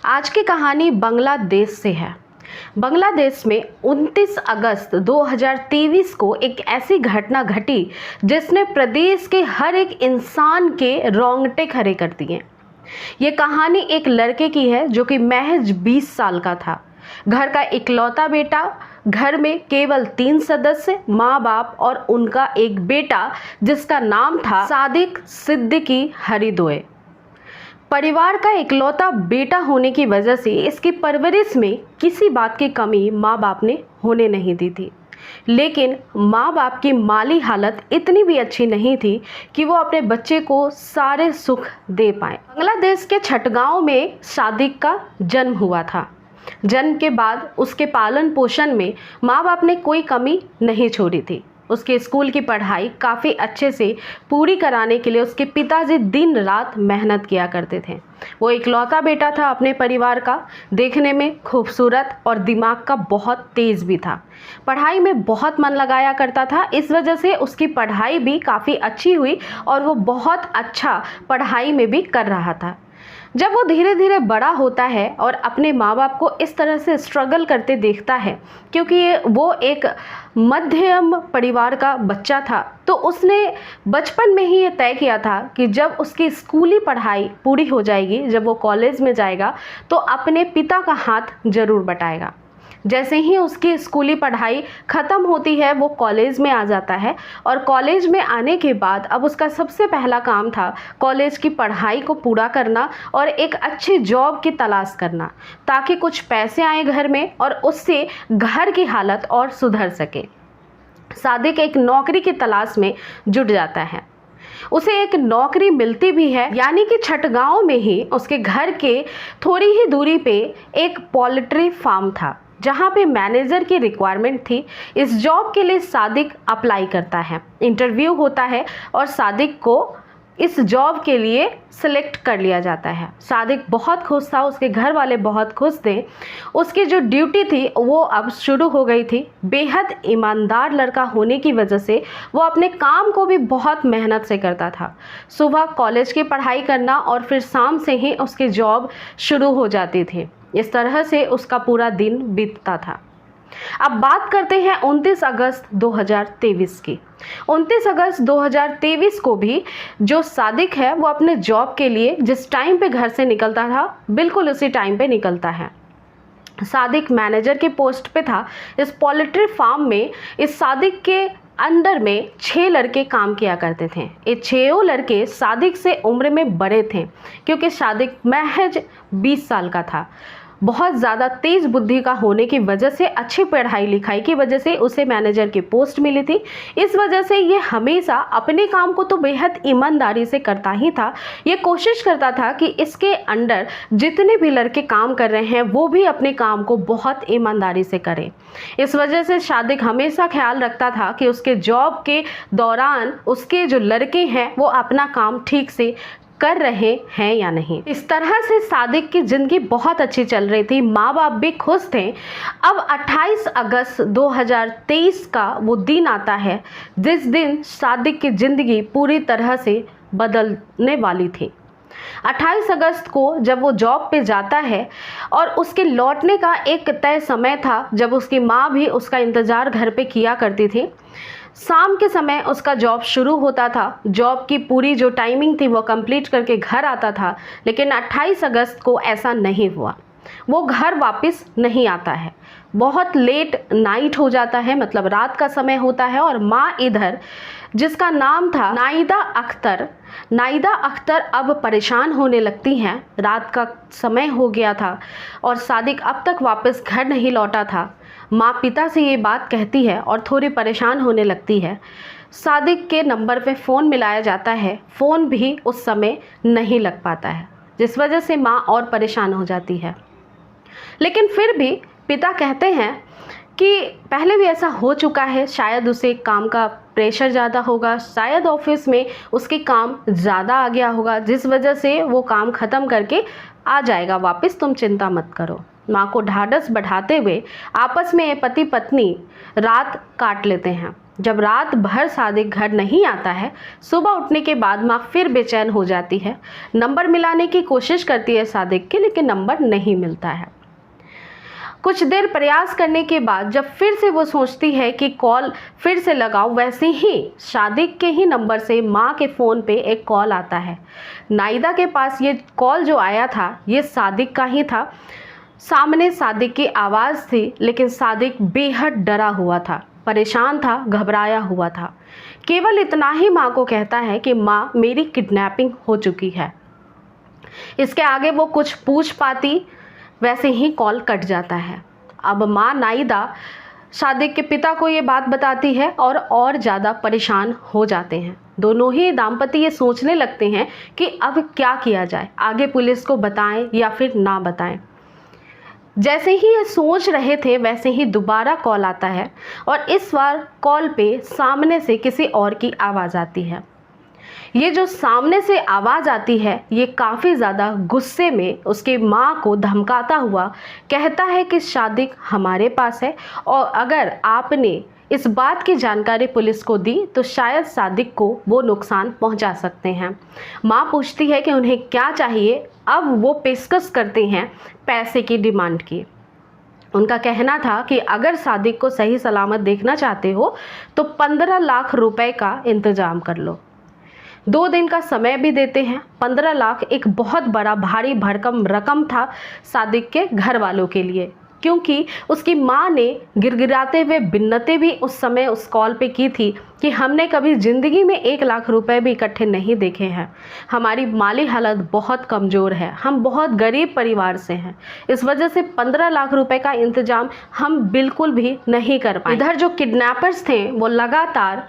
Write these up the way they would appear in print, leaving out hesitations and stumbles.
आज की कहानी बांग्लादेश से है। बांग्लादेश में 29 अगस्त 2023 को एक ऐसी घटना घटी जिसने प्रदेश के हर एक इंसान के रोंगटे खड़े कर दिए। ये कहानी एक लड़के की है जो कि महज 20 साल का था, घर का इकलौता बेटा। घर में केवल 3 सदस्य, माँ बाप और उनका एक बेटा जिसका नाम था सादिक सिद्दीकी हरिदोए। परिवार का इकलौता बेटा होने की वजह से इसकी परवरिश में किसी बात की कमी माँ बाप ने होने नहीं दी थी। लेकिन माँ बाप की माली हालत इतनी भी अच्छी नहीं थी कि वो अपने बच्चे को सारे सुख दे पाए। बांग्लादेश के छठगांव में सादिक का जन्म हुआ था। जन्म के बाद उसके पालन पोषण में माँ बाप ने कोई कमी नहीं छोड़ी थी। उसके स्कूल की पढ़ाई काफ़ी अच्छे से पूरी कराने के लिए उसके पिताजी दिन रात मेहनत किया करते थे। वो इकलौता बेटा था अपने परिवार का, देखने में खूबसूरत और दिमाग का बहुत तेज़ भी था। पढ़ाई में बहुत मन लगाया करता था, इस वजह से उसकी पढ़ाई भी काफ़ी अच्छी हुई और वो बहुत अच्छा पढ़ाई में भी कर रहा था। जब वो धीरे धीरे बड़ा होता है और अपने माँ बाप को इस तरह से स्ट्रगल करते देखता है, क्योंकि वो एक मध्यम परिवार का बच्चा था, तो उसने बचपन में ही ये तय किया था कि जब उसकी स्कूली पढ़ाई पूरी हो जाएगी, जब वो कॉलेज में जाएगा, तो अपने पिता का हाथ जरूर बटाएगा। जैसे ही उसकी स्कूली पढ़ाई ख़त्म होती है वो कॉलेज में आ जाता है और कॉलेज में आने के बाद अब उसका सबसे पहला काम था कॉलेज की पढ़ाई को पूरा करना और एक अच्छी जॉब की तलाश करना, ताकि कुछ पैसे आए घर में और उससे घर की हालत और सुधर सके। सादिक एक नौकरी की तलाश में जुट जाता है। उसे एक नौकरी मिलती भी है, यानी कि छठगांव में ही उसके घर के थोड़ी ही दूरी पे एक पोल्ट्री फार्म था जहाँ पे मैनेजर की रिक्वायरमेंट थी। इस जॉब के लिए सादिक अप्लाई करता है, इंटरव्यू होता है और सादिक को इस जॉब के लिए सिलेक्ट कर लिया जाता है। सादिक बहुत खुश था, उसके घर वाले बहुत खुश थे। उसकी जो ड्यूटी थी वो अब शुरू हो गई थी। बेहद ईमानदार लड़का होने की वजह से वो अपने काम को भी बहुत मेहनत से करता था। सुबह कॉलेज की पढ़ाई करना और फिर शाम से ही उसकी जॉब शुरू हो जाती थी। इस तरह से उसका पूरा दिन बीतता था। अब बात करते हैं 29 अगस्त 2023 की। 29 अगस्त 2023 को भी जो सादिक है वो अपने जॉब के लिए जिस टाइम पे घर से निकलता था, बिल्कुल उसी टाइम पे निकलता है। सादिक मैनेजर के पोस्ट पे था इस पोल्ट्री फार्म में। इस सादिक के अंडर में 6 लड़के काम किया करते थे। ये 6 लड़के सादिक से उम्र में बड़े थे, क्योंकि सादिक महज 20 साल का था। बहुत ज़्यादा तेज़ बुद्धि का होने की वजह से, अच्छी पढ़ाई लिखाई की वजह से उसे मैनेजर की पोस्ट मिली थी। इस वजह से ये हमेशा अपने काम को तो बेहद ईमानदारी से करता ही था। ये कोशिश करता था कि इसके अंडर जितने भी लड़के काम कर रहे हैं वो भी अपने काम को बहुत ईमानदारी से करें। इस वजह से सादिक हमेशा ख्याल रखता था कि उसके जॉब के दौरान उसके जो लड़के हैं वो अपना काम ठीक से कर रहे हैं या नहीं। इस तरह से सादिक की ज़िंदगी बहुत अच्छी चल रही थी, माँ बाप भी खुश थे। अब 28 अगस्त 2023 का वो दिन आता है जिस दिन सादिक की ज़िंदगी पूरी तरह से बदलने वाली थी। 28 अगस्त को जब वो जॉब पे जाता है और उसके लौटने का एक तय समय था जब उसकी माँ भी उसका इंतज़ार घर पे किया करती थी। शाम के समय उसका जॉब शुरू होता था। जॉब की पूरी जो टाइमिंग थी वो कंप्लीट करके घर आता था, लेकिन 28 अगस्त को ऐसा नहीं हुआ। वो घर वापस नहीं आता है। बहुत लेट नाइट हो जाता है, मतलब रात का समय होता है और माँ इधर, जिसका नाम था नाइदा अख्तर अब परेशान होने लगती हैं। रात का समय हो गया था और सादिक अब तक वापस घर नहीं लौटा था। माँ पिता से ये बात कहती है और थोड़ी परेशान होने लगती है। सादिक के नंबर पे फ़ोन मिलाया जाता है, फ़ोन भी उस समय नहीं लग पाता है, जिस वजह से माँ और परेशान हो जाती है। लेकिन फिर भी पिता कहते हैं कि पहले भी ऐसा हो चुका है, शायद उसे काम का प्रेशर ज़्यादा होगा, शायद ऑफिस में उसके काम ज़्यादा आ गया होगा, जिस वजह से वो काम ख़त्म करके आ जाएगा वापस, तुम चिंता मत करो। माँ को ढाढ़स बढ़ाते हुए आपस में पति पत्नी रात काट लेते हैं। जब रात भर सादिक घर नहीं आता है, सुबह उठने के बाद माँ फिर बेचैन हो जाती है। नंबर मिलाने की कोशिश करती है सादिक के, लेकिन नंबर नहीं मिलता है। कुछ देर प्रयास करने के बाद जब फिर से वो सोचती है कि कॉल फिर से लगाऊं, वैसे ही सादिक के ही नंबर से माँ के फ़ोन पे एक कॉल आता है। नाइदा के पास ये कॉल जो आया था ये सादिक का ही था। सामने सादिक की आवाज़ थी, लेकिन सादिक बेहद डरा हुआ था, परेशान था, घबराया हुआ था। केवल इतना ही माँ को कहता है कि माँ मेरी किडनैपिंग हो चुकी है। इसके आगे वो कुछ पूछ पाती, वैसे ही कॉल कट जाता है। अब माँ नाइदा सादिक के पिता को ये बात बताती है और ज़्यादा परेशान हो जाते हैं। दोनों ही दाम्पत्य ये सोचने लगते हैं कि अब क्या किया जाए, आगे पुलिस को बताएं या फिर ना बताएं। जैसे ही ये सोच रहे थे वैसे ही दोबारा कॉल आता है और इस बार कॉल पे सामने से किसी और की आवाज़ आती है। ये जो सामने से आवाज़ आती है ये काफ़ी ज़्यादा गुस्से में उसकी माँ को धमकाता हुआ कहता है कि सादिक हमारे पास है और अगर आपने इस बात की जानकारी पुलिस को दी तो शायद सादिक को वो नुकसान पहुंचा सकते हैं। माँ पूछती है कि उन्हें क्या चाहिए। अब वो पेशकश करते हैं पैसे की डिमांड की। उनका कहना था कि अगर सादिक को सही सलामत देखना चाहते हो तो 15 लाख रुपए का इंतज़ाम कर लो। 2 दिन का समय भी देते हैं। 15 लाख एक बहुत बड़ा भारी भरकम रकम था सादिक के घर वालों के लिए, क्योंकि उसकी माँ ने गिड़गिड़ाते हुए बिन्नतें भी उस समय उस कॉल पे की थी कि हमने कभी ज़िंदगी में 1 लाख रुपए भी इकट्ठे नहीं देखे हैं। हमारी माली हालत बहुत कमज़ोर है, हम बहुत गरीब परिवार से हैं, इस वजह से 15 लाख रुपए का इंतज़ाम हम बिल्कुल भी नहीं कर पाए। इधर जो किडनैपर्स थे वो लगातार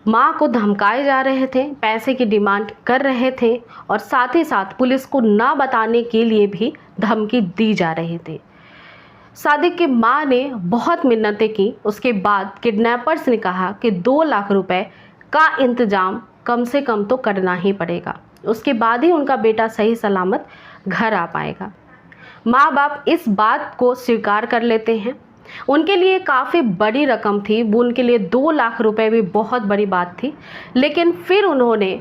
माँ को धमकाए जा रहे थे, पैसे की डिमांड कर रहे थे और साथ ही साथ पुलिस को ना बताने के लिए भी धमकी दी जा रही थी। सादिक की माँ ने बहुत मिन्नतें की। उसके बाद किडनैपर्स ने कहा कि 2 लाख रुपए का इंतज़ाम कम से कम तो करना ही पड़ेगा, उसके बाद ही उनका बेटा सही सलामत घर आ पाएगा। माँ बाप इस बात को स्वीकार कर लेते हैं। उनके लिए काफ़ी बड़ी रकम थी, वो उनके लिए 2 लाख रुपए भी बहुत बड़ी बात थी। लेकिन फिर उन्होंने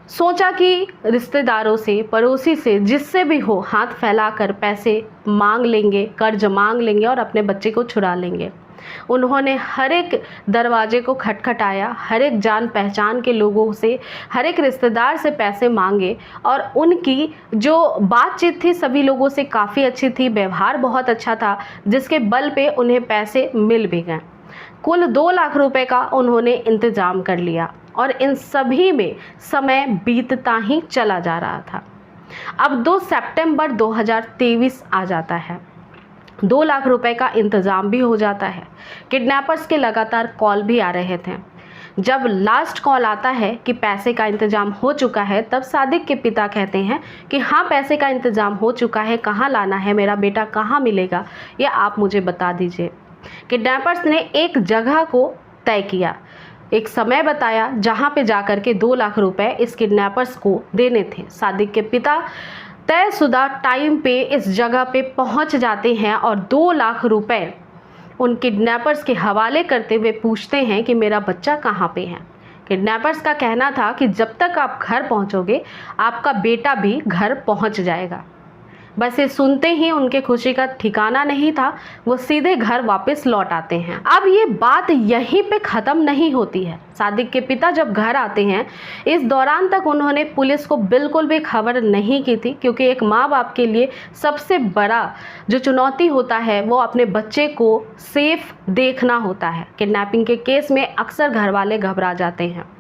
सोचा कि रिश्तेदारों से, पड़ोसी से, जिससे भी हो हाथ फैलाकर पैसे मांग लेंगे, कर्ज मांग लेंगे और अपने बच्चे को छुड़ा लेंगे। उन्होंने हर एक दरवाजे को खटखटाया, हर एक जान पहचान के लोगों से, हर एक रिश्तेदार से पैसे मांगे और उनकी जो बातचीत थी सभी लोगों से काफ़ी अच्छी थी, व्यवहार बहुत अच्छा था, जिसके बल पे उन्हें पैसे मिल भी गए। कुल 2 लाख रुपए का उन्होंने इंतज़ाम कर लिया और इन सभी में समय बीतता ही चला जा रहा था। अब 2 सितंबर 2023 आ जाता है। 2 लाख रुपए का इंतज़ाम भी हो जाता है। किडनैपर्स के लगातार कॉल भी आ रहे थे। जब लास्ट कॉल आता है कि पैसे का इंतज़ाम हो चुका है, तब सादिक के पिता कहते हैं कि हाँ, पैसे का इंतज़ाम हो चुका है, कहाँ लाना है, मेरा बेटा कहाँ मिलेगा, ये आप मुझे बता दीजिए। किडनैपर्स ने एक जगह को तय किया, एक समय बताया जहाँ पे जाकर के 2 लाख रुपए इस किडनैपर्स को देने थे। सादिक के पिता तयशुदा टाइम पे इस जगह पे पहुंच जाते हैं और 2 लाख रुपए उन किडनैपर्स के हवाले करते हुए पूछते हैं कि मेरा बच्चा कहाँ पे है। किडनैपर्स का कहना था कि जब तक आप घर पहुंचोगे आपका बेटा भी घर पहुंच जाएगा। बस ये सुनते ही उनके खुशी का ठिकाना नहीं था, वो सीधे घर वापस लौट आते हैं। अब ये बात यहीं पे ख़त्म नहीं होती है। सादिक के पिता जब घर आते हैं, इस दौरान तक उन्होंने पुलिस को बिल्कुल भी खबर नहीं की थी, क्योंकि एक माँ बाप के लिए सबसे बड़ा जो चुनौती होता है वो अपने बच्चे को सेफ देखना होता है। किडनैपिंग के केस में अक्सर घर वाले घबरा जाते हैं।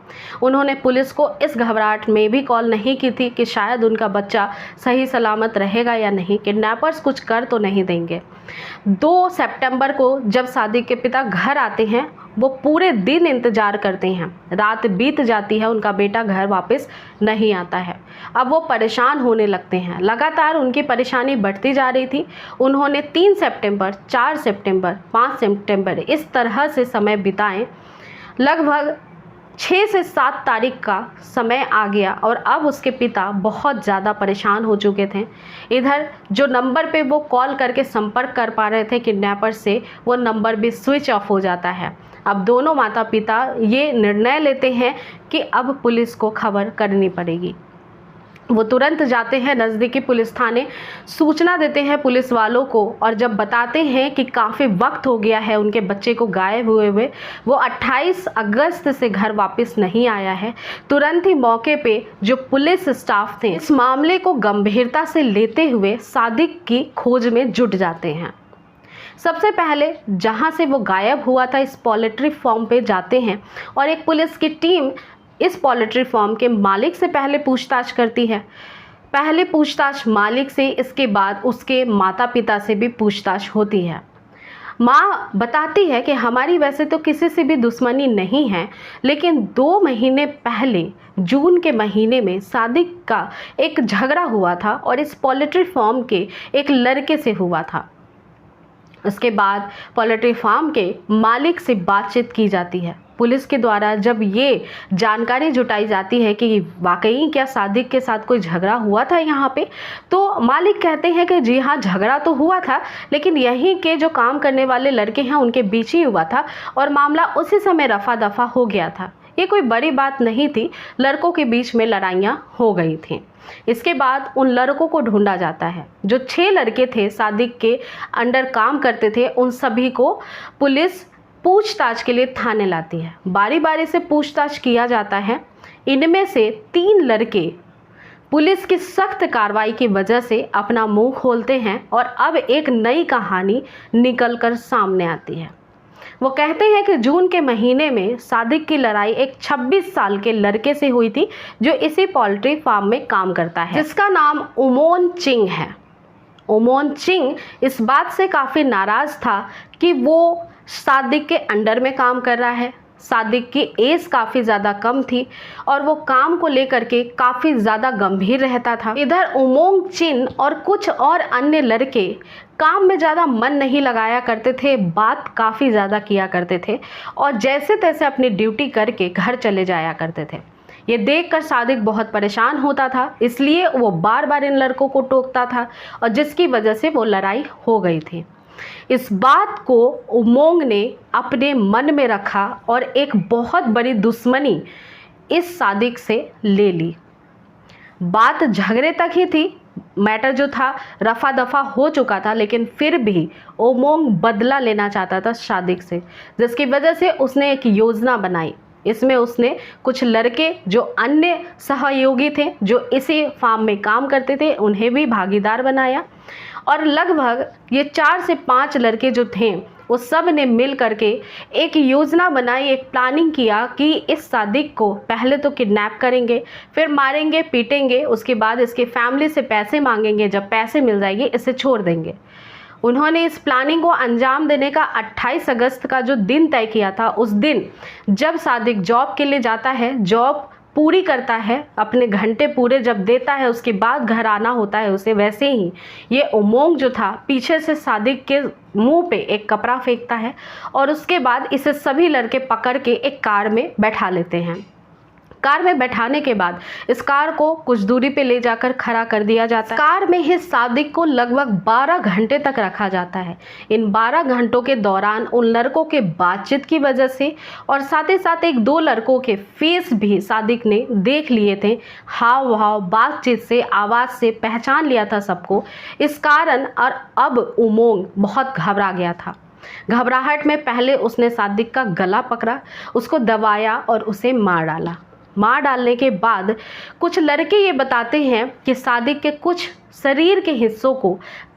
उन्होंने पुलिस को इस घबराहट में भी कॉल नहीं की थी कि शायद उनका बच्चा सही सलामत रहेगा या नहीं, किडनैपर्स कुछ कर तो नहीं देंगे। 2 सितंबर को जब सादिक के पिता घर आते हैं, वो पूरे दिन इंतज़ार करते हैं। रात बीत जाती है, उनका बेटा घर वापस नहीं आता है। अब वो परेशान होने लगते हैं। लगातार उनकी परेशानी बढ़ती जा रही थी। उन्होंने 3 सितंबर, 4 सितंबर, 5 सितंबर इस तरह से समय बिताए। लगभग 6 से 7 तारीख का समय आ गया और अब उसके पिता बहुत ज़्यादा परेशान हो चुके थे। इधर जो नंबर पे वो कॉल करके संपर्क कर पा रहे थे किडनैपर से, वो नंबर भी स्विच ऑफ हो जाता है। अब दोनों माता पिता ये निर्णय लेते हैं कि अब पुलिस को खबर करनी पड़ेगी। वो तुरंत जाते हैं नज़दीकी पुलिस थाने, सूचना देते हैं पुलिस वालों को, और जब बताते हैं कि काफ़ी वक्त हो गया है उनके बच्चे को गायब हुए हुए, वो 28 अगस्त से घर वापस नहीं आया है, तुरंत ही मौके पे जो पुलिस स्टाफ थे इस मामले को गंभीरता से लेते हुए सादिक की खोज में जुट जाते हैं। सबसे पहले जहां से वो गायब हुआ था इस पोल्ट्री फार्म पे जाते हैं और एक पुलिस की टीम इस पोल्ट्री फार्म के मालिक से पहले पूछताछ करती है। पहले पूछताछ मालिक से, इसके बाद उसके माता पिता से भी पूछताछ होती है। माँ बताती है कि हमारी वैसे तो किसी से भी दुश्मनी नहीं है, लेकिन 2 महीने पहले जून के महीने में सादिक का एक झगड़ा हुआ था और इस पोल्ट्री फार्म के एक लड़के से हुआ था। उसके बाद पोल्ट्री फार्म के मालिक से बातचीत की जाती है। पुलिस के द्वारा जब ये जानकारी जुटाई जाती है कि वाकई क्या सादिक के साथ कोई झगड़ा हुआ था यहाँ पे, तो मालिक कहते हैं कि जी हाँ, झगड़ा तो हुआ था, लेकिन यहीं के जो काम करने वाले लड़के हैं उनके बीच ही हुआ था और मामला उसी समय रफा दफा हो गया था। ये कोई बड़ी बात नहीं थी, लड़कों के बीच में लड़ाइयाँ हो गई थीं। इसके बाद उन लड़कों को ढूंढा जाता है। जो 6 लड़के थे सादिक के अंडर काम करते थे, उन सभी को पुलिस पूछताछ के लिए थाने लाती है। बारी बारी से पूछताछ किया जाता है। इनमें से 3 लड़के पुलिस की सख्त कार्रवाई की वजह से अपना मुंह खोलते हैं और अब एक नई कहानी निकलकर सामने आती है। वो कहते हैं कि जून के महीने में सादिक की लड़ाई एक 26 साल के लड़के से हुई थी जो इसी पोल्ट्री फार्म में काम करता है, जिसका नाम उमोन चिंग है। उमोन चिंग इस बात से काफ़ी नाराज़ था कि वो सादिक के अंडर में काम कर रहा है। सादिक की एज काफ़ी ज़्यादा कम थी और वो काम को लेकर के काफ़ी ज़्यादा गंभीर रहता था। इधर उमोंग चिन और कुछ और अन्य लड़के काम में ज़्यादा मन नहीं लगाया करते थे, बात काफ़ी ज़्यादा किया करते थे और जैसे तैसे अपनी ड्यूटी करके घर चले जाया करते थे। ये देखकर सादिक बहुत परेशान होता था, इसलिए वो बार बार इन लड़कों को टोकता था और जिसकी वजह से वो लड़ाई हो गई थी। इस बात को उमोंग ने अपने मन में रखा और एक बहुत बड़ी दुश्मनी इस सादिक से ले ली। बात झगड़े तक ही थी, मैटर जो था रफा दफा हो चुका था, लेकिन फिर भी उमोंग बदला लेना चाहता था सादिक से, जिसकी वजह से उसने एक योजना बनाई। इसमें उसने कुछ लड़के जो अन्य सहयोगी थे जो इसी फार्म में काम करते थे उन्हें भी भागीदार बनाया और लगभग ये 4 से 5 लड़के जो थे वो सब ने मिल करके एक योजना बनाई, एक प्लानिंग किया कि इस सादिक को पहले तो किडनैप करेंगे, फिर मारेंगे, पीटेंगे, उसके बाद इसके फैमिली से पैसे मांगेंगे, जब पैसे मिल जाएंगे इसे छोड़ देंगे। उन्होंने इस प्लानिंग को अंजाम देने का 28 अगस्त का जो दिन तय किया था, उस दिन जब सादिक जॉब के लिए जाता है, जॉब पूरी करता है, अपने घंटे पूरे जब देता है, उसके बाद घर आना होता है उसे, वैसे ही ये उमोंग जो था पीछे से सादिक के मुंह पे एक कपड़ा फेंकता है और उसके बाद इसे सभी लड़के पकड़ के एक कार में बैठा लेते हैं। कार में बैठाने के बाद इस कार को कुछ दूरी पे ले जाकर खड़ा कर दिया जाता है। कार में ही सादिक को लगभग 12 घंटे तक रखा जाता है। इन 12 घंटों के दौरान उन लड़कों के बातचीत की वजह से और साथ ही साथ 1-2 लड़कों के फेस भी सादिक ने देख लिए थे, हाव भाव, बातचीत से, आवाज़ से पहचान लिया था सबको। इस कारण और अब उमोंग बहुत घबरा गया था। घबराहट में पहले उसने सादिक का गला पकड़ा, उसको दबाया और उसे मार डाला। मार डालने के बाद कुछ लड़के ये बताते हैं कि सादिक के कुछ शरीर के हिस्सों को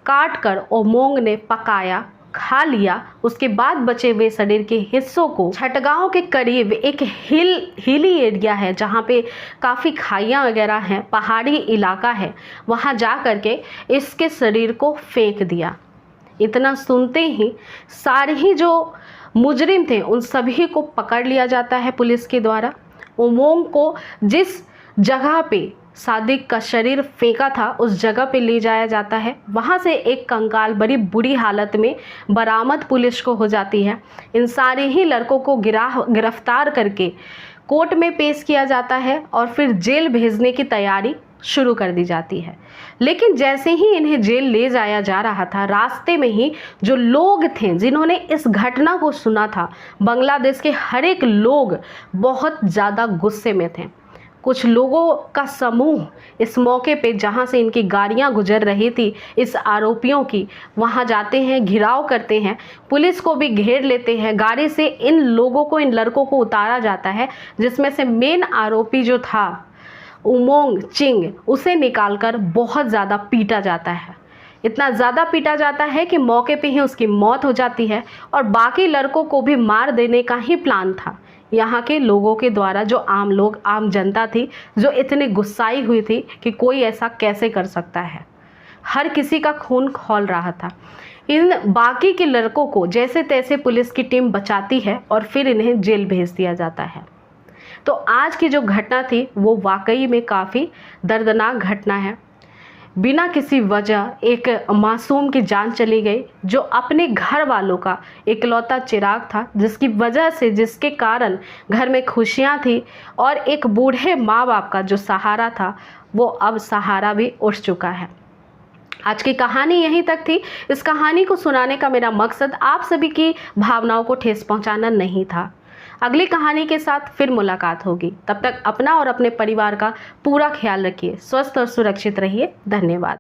काट कर उमोंग ने पकाया, खा लिया। उसके बाद बचे हुए शरीर के हिस्सों को छठगांव के करीब एक हिली एरिया है जहाँ पे काफ़ी खाइयाँ वगैरह हैं, पहाड़ी इलाका है, वहाँ जा कर के इसके शरीर को फेंक दिया। इतना सुनते ही सारे ही जो मुजरिम थे उन सभी को पकड़ लिया जाता है पुलिस के द्वारा। उमोंग को जिस जगह पे सादिक का शरीर फेंका था उस जगह पे ले जाया जाता है। वहाँ से एक कंकाल बड़ी बुरी हालत में बरामद पुलिस को हो जाती है। इन सारे ही लड़कों को गिरफ्तार करके कोर्ट में पेश किया जाता है और फिर जेल भेजने की तैयारी शुरू कर दी जाती है। लेकिन जैसे ही इन्हें जेल ले जाया जा रहा था, रास्ते में ही जो लोग थे जिन्होंने इस घटना को सुना था, बांग्लादेश के हर एक लोग बहुत ज़्यादा गुस्से में थे। कुछ लोगों का समूह इस मौके पे जहाँ से इनकी गाड़ियाँ गुजर रही थी इस आरोपियों की, वहाँ जाते हैं, घिराव करते हैं, पुलिस को भी घेर लेते हैं। गाड़ी से इन लोगों को, इन लड़कों को उतारा जाता है, जिसमें से मेन आरोपी जो था उमोंग चिंग, उसे निकालकर बहुत ज़्यादा पीटा जाता है। इतना ज़्यादा पीटा जाता है कि मौके पे ही उसकी मौत हो जाती है और बाकी लड़कों को भी मार देने का ही प्लान था यहाँ के लोगों के द्वारा। जो आम लोग, आम जनता थी जो इतनी गुस्साई हुई थी कि कोई ऐसा कैसे कर सकता है। हर किसी का खून खौल रहा था। इन बाकी के लड़कों को जैसे तैसे पुलिस की टीम बचाती है और फिर इन्हें जेल भेज दिया जाता है। तो आज की जो घटना थी वो वाकई में काफ़ी दर्दनाक घटना है। बिना किसी वजह एक मासूम की जान चली गई, जो अपने घर वालों का इकलौता चिराग था, जिसकी वजह से, जिसके कारण घर में खुशियां थी और एक बूढ़े माँ बाप का जो सहारा था वो अब सहारा भी उठ चुका है। आज की कहानी यहीं तक थी। इस कहानी को सुनाने का मेरा मकसद आप सभी की भावनाओं को ठेस पहुंचाना नहीं था। अगली कहानी के साथ फिर मुलाकात होगी। तब तक अपना और अपने परिवार का पूरा ख्याल रखिए। स्वस्थ और सुरक्षित रहिए। धन्यवाद।